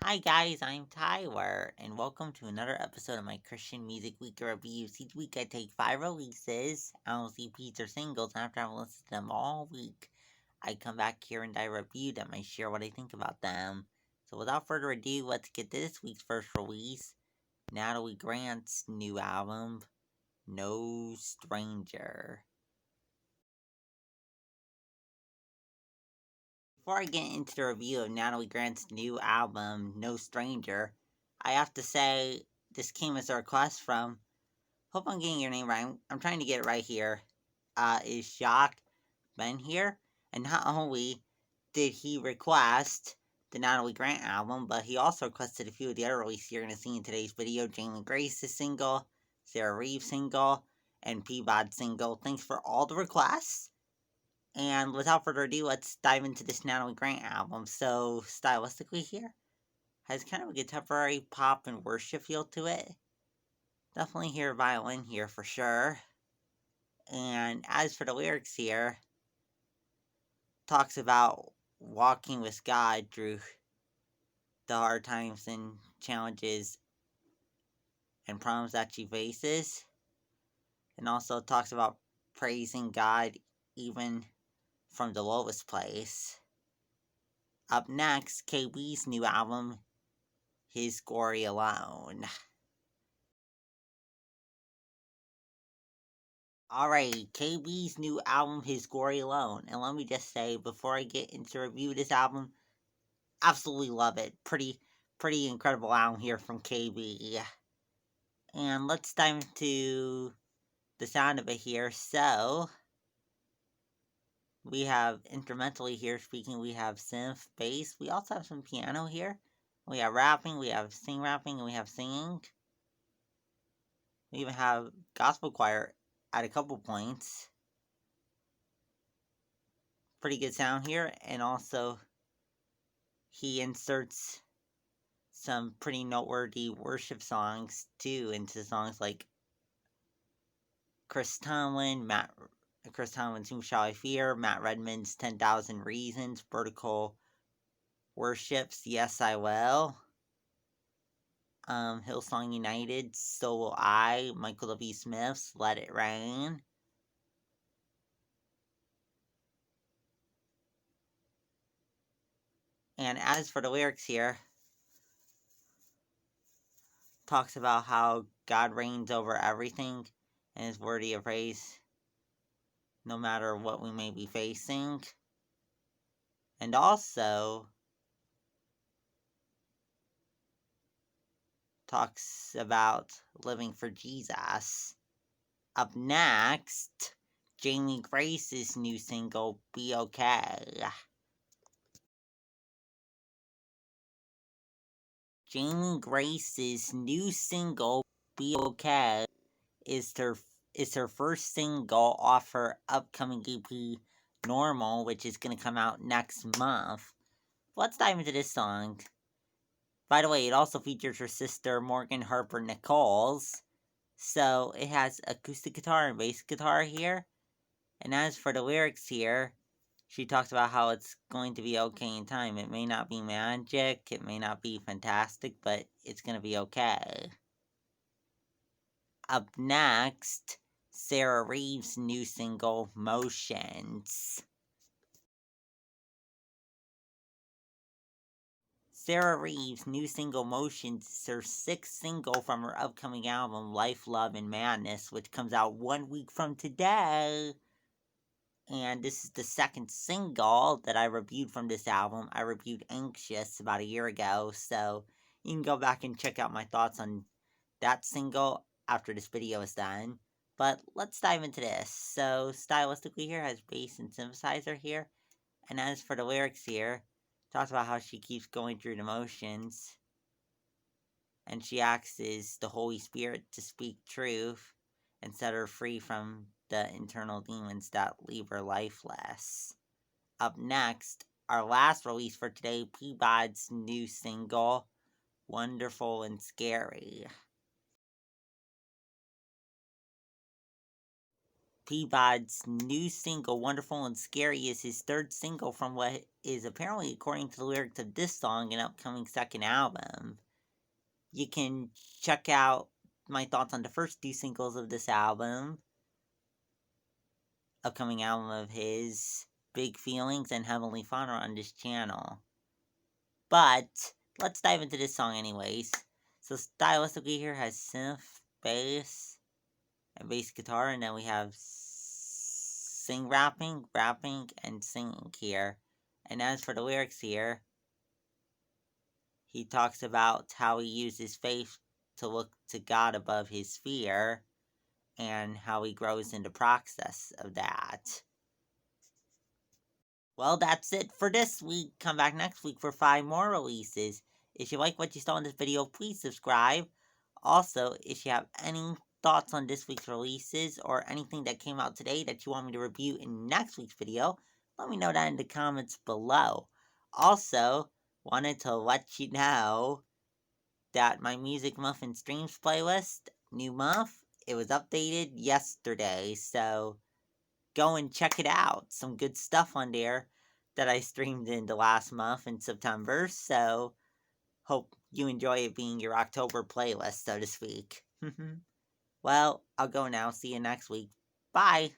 Hi guys, I'm Tyler, and welcome to another episode of my Christian Music Week reviews. Each week I take 5 releases, albums, EPs, or singles, and after I've listened to them all week, I come back here and I review them. I share what I think about them. So without further ado, let's get to this week's first release, Natalie Grant's new album, No Stranger. Before I get into the review of Natalie Grant's new album, No Stranger, I have to say this came as a request from, hope I'm getting your name right, I'm trying to get it right here, is Jacques Ben here. And not only did he request the Natalie Grant album, but he also requested a few of the other releases you're going to see in today's video. Jamie Grace's single, Sarah Reeves' single, and Peabod single. Thanks for all the requests. And without further ado, let's dive into this Natalie Grant album. So, stylistically here, has kind of a contemporary pop and worship feel to it. Definitely hear a violin here for sure. And as for the lyrics here, talks about walking with God through the hard times and challenges and problems that she faces. And also talks about praising God even from the lowest place. Up next, KB's new album, His Glory Alone. Alright, KB's new album, His Glory Alone. And let me just say, before I get into review this album, absolutely love it. Pretty incredible album here from KB. And let's dive into the sound of it here. So, we have instrumentally here speaking, we have synth, bass. We also have some piano here. We have rapping, we have rapping, and we have singing. We even have gospel choir at a couple points. Pretty good sound here. And also, he inserts some pretty noteworthy worship songs too into songs like Chris Tomlin's Whom Shall I Fear, Matt Redman's 10,000 Reasons, Vertical Worship's Yes I Will, Hillsong United, So Will I, Michael W. Smith's Let It Rain. And as for the lyrics here, talks about how God reigns over everything and is worthy of praise no matter what we may be facing. And also talks about living for Jesus. Up next, Jamie Grace's new single, Be Okay. Jamie Grace's new single, Be Okay, is her first single off her upcoming EP, Normal, which is going to come out next month. Let's dive into this song. By the way, it also features her sister, Morgan Harper Nichols. So it has acoustic guitar and bass guitar here. And as for the lyrics here, she talks about how it's going to be okay in time. It may not be magic, it may not be fantastic, but it's going to be okay. Up next, Sarah Reeves' new single, Motions. Sarah Reeves' new single, Motions, is her sixth single from her upcoming album, Life, Love, and Madness, which comes out 1 week from today. And this is the second single that I reviewed from this album. I reviewed Anxious about a year ago, so you can go back and check out my thoughts on that single after this video is done. But let's dive into this. So, stylistically here, has bass and synthesizer here. And as for the lyrics here, talks about how she keeps going through the motions. And she asks the Holy Spirit to speak truth and set her free from the internal demons that leave her lifeless. Up next, our last release for today, Peabod's new single, Wonderful and Scary. Peabod's new single, Wonderful and Scary, is his third single from what is apparently, according to the lyrics of this song, an upcoming second album. You can check out my thoughts on the first two singles of this upcoming album of his, Big Feelings and Heavenly Fauna, on this channel. But let's dive into this song anyways. So stylistically here has synth, bass, and bass guitar, and then we have rapping, and singing here. And as for the lyrics here, he talks about how he uses faith to look to God above his fear, and how he grows in the process of that. Well, that's it for this week. Come back next week for 5 more releases. If you like what you saw in this video, please subscribe. Also, if you have any thoughts on this week's releases or anything that came out today that you want me to review in next week's video, let me know that in the comments below. Also, wanted to let you know that my Music Muffin Streams playlist, new month, it was updated yesterday, so go and check it out. Some good stuff on there that I streamed in the last month in September, so hope you enjoy it being your October playlist, so to speak. Well, I'll go now. See you next week. Bye!